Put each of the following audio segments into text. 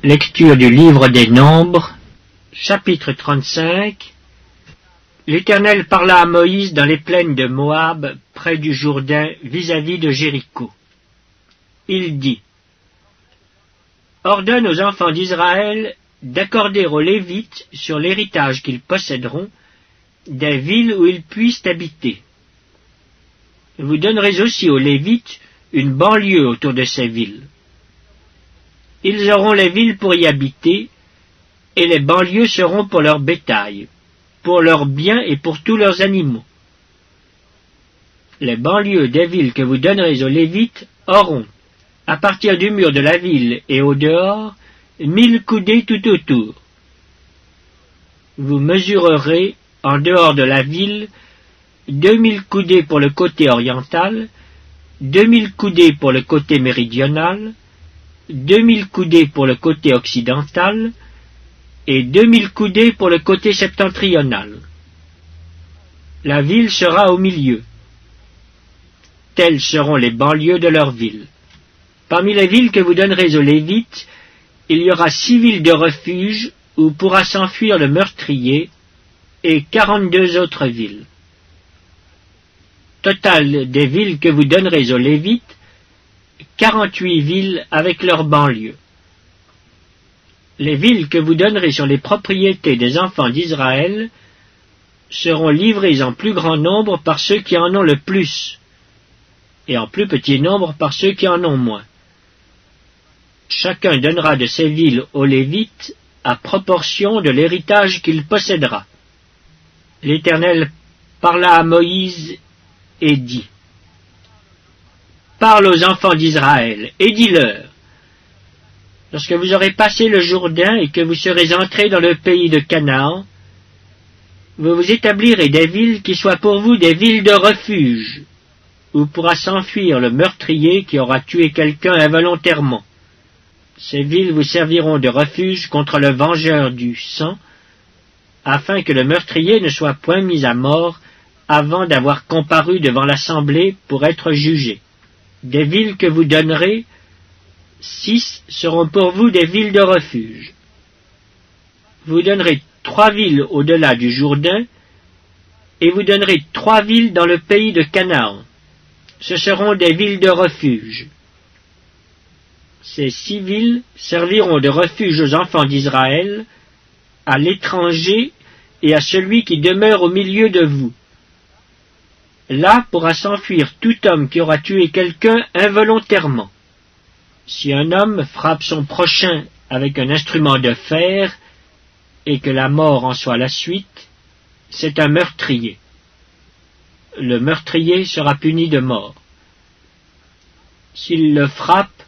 Lecture du livre des Nombres, chapitre 35. L'Éternel parla à Moïse dans les plaines de Moab, près du Jourdain, vis-à-vis de Jéricho. Il dit: Ordonne aux enfants d'Israël d'accorder aux Lévites, sur l'héritage qu'ils posséderont, des villes où ils puissent habiter. Vous donnerez aussi aux Lévites une banlieue autour de ces villes. Ils auront les villes pour y habiter, et les banlieues seront pour leur bétail, pour leurs biens et pour tous leurs animaux. Les banlieues des villes que vous donnerez aux Lévites auront, à partir du mur de la ville et au dehors, 1000 coudées tout autour. Vous mesurerez, en dehors de la ville, 2000 coudées pour le côté oriental, 2000 coudées pour le côté méridional, 2000 coudées pour le côté occidental et 2000 coudées pour le côté septentrional. La ville sera au milieu. Telles seront les banlieues de leur ville. Parmi les villes que vous donnerez aux Lévites, il y aura 6 villes de refuge où pourra s'enfuir le meurtrier et 42 autres villes. Total des villes que vous donnerez aux Lévites, 48 villes avec leurs banlieues. Les villes que vous donnerez sur les propriétés des enfants d'Israël seront livrées en plus grand nombre par ceux qui en ont le plus, et en plus petit nombre par ceux qui en ont moins. Chacun donnera de ces villes aux Lévites à proportion de l'héritage qu'il possédera. L'Éternel parla à Moïse et dit: Parle aux enfants d'Israël, et dis-leur: Lorsque vous aurez passé le Jourdain et que vous serez entrés dans le pays de Canaan, vous vous établirez des villes qui soient pour vous des villes de refuge, où pourra s'enfuir le meurtrier qui aura tué quelqu'un involontairement. Ces villes vous serviront de refuge contre le vengeur du sang, afin que le meurtrier ne soit point mis à mort avant d'avoir comparu devant l'assemblée pour être jugé. Des villes que vous donnerez, 6 seront pour vous des villes de refuge. Vous donnerez 3 villes au-delà du Jourdain, et vous donnerez 3 villes dans le pays de Canaan. Ce seront des villes de refuge. Ces 6 villes serviront de refuge aux enfants d'Israël, à l'étranger et à celui qui demeure au milieu de vous. Là pourra s'enfuir tout homme qui aura tué quelqu'un involontairement. Si un homme frappe son prochain avec un instrument de fer, et que la mort en soit la suite, c'est un meurtrier. Le meurtrier sera puni de mort. S'il le frappe,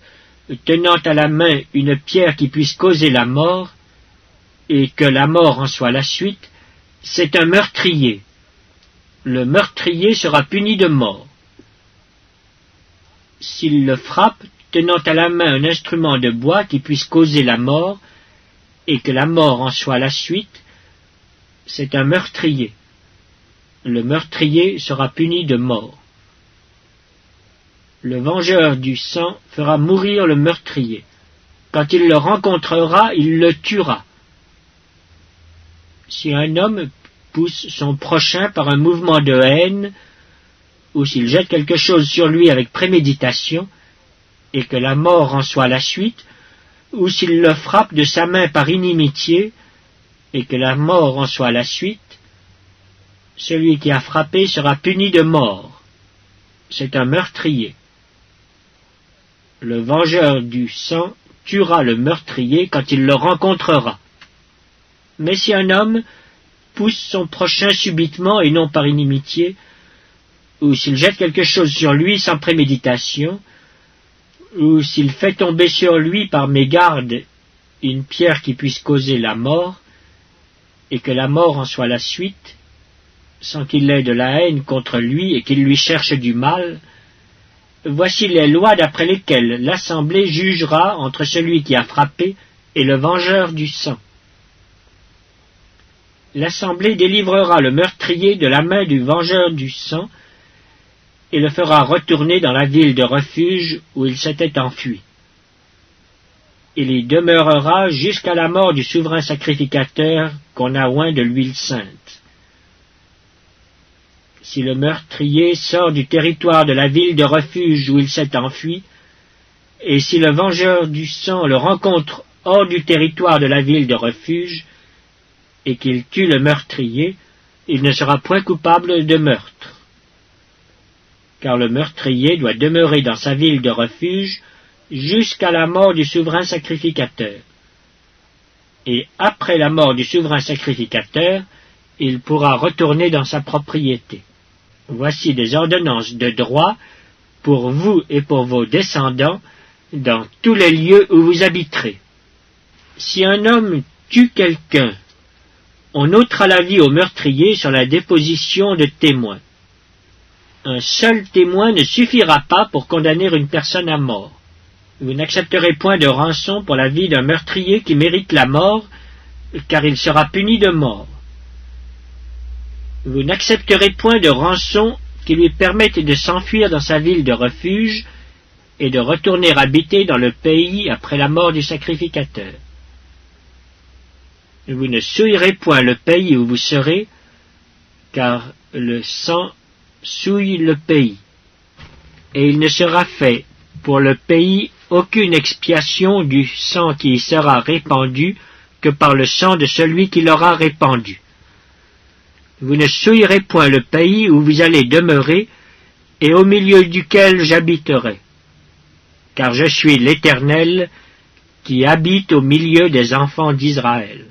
tenant à la main une pierre qui puisse causer la mort, et que la mort en soit la suite, c'est un meurtrier. Le meurtrier sera puni de mort. S'il le frappe, tenant à la main un instrument de bois qui puisse causer la mort, et que la mort en soit la suite, c'est un meurtrier. Le meurtrier sera puni de mort. Le vengeur du sang fera mourir le meurtrier. Quand il le rencontrera, il le tuera. Si un homme pousse son prochain par un mouvement de haine, ou s'il jette quelque chose sur lui avec préméditation, et que la mort en soit la suite, ou s'il le frappe de sa main par inimitié, et que la mort en soit la suite, celui qui a frappé sera puni de mort. C'est un meurtrier. Le vengeur du sang tuera le meurtrier quand il le rencontrera. Mais si un homme pousse son prochain subitement et non par inimitié, ou s'il jette quelque chose sur lui sans préméditation, ou s'il fait tomber sur lui par mégarde une pierre qui puisse causer la mort, et que la mort en soit la suite, sans qu'il ait de la haine contre lui et qu'il lui cherche du mal, voici les lois d'après lesquelles l'assemblée jugera entre celui qui a frappé et le vengeur du sang. L'assemblée délivrera le meurtrier de la main du vengeur du sang et le fera retourner dans la ville de refuge où il s'était enfui. il y demeurera jusqu'à la mort du souverain sacrificateur qu'on a oint de l'huile sainte. Si le meurtrier sort du territoire de la ville de refuge où il s'est enfui, et si le vengeur du sang le rencontre hors du territoire de la ville de refuge, et qu'il tue le meurtrier, il ne sera point coupable de meurtre. Car le meurtrier doit demeurer dans sa ville de refuge jusqu'à la mort du souverain sacrificateur. Et après la mort du souverain sacrificateur, il pourra retourner dans sa propriété. Voici des ordonnances de droit pour vous et pour vos descendants dans tous les lieux où vous habiterez. Si un homme tue quelqu'un, on ôtera la vie au meurtrier sur la déposition de témoins. Un seul témoin ne suffira pas pour condamner une personne à mort. Vous n'accepterez point de rançon pour la vie d'un meurtrier qui mérite la mort, car il sera puni de mort. Vous n'accepterez point de rançon qui lui permette de s'enfuir dans sa ville de refuge et de retourner habiter dans le pays après la mort du sacrificateur. Vous ne souillerez point le pays où vous serez, car le sang souille le pays, et il ne sera fait pour le pays aucune expiation du sang qui y sera répandu que par le sang de celui qui l'aura répandu. Vous ne souillerez point le pays où vous allez demeurer et au milieu duquel j'habiterai, car je suis l'Éternel qui habite au milieu des enfants d'Israël.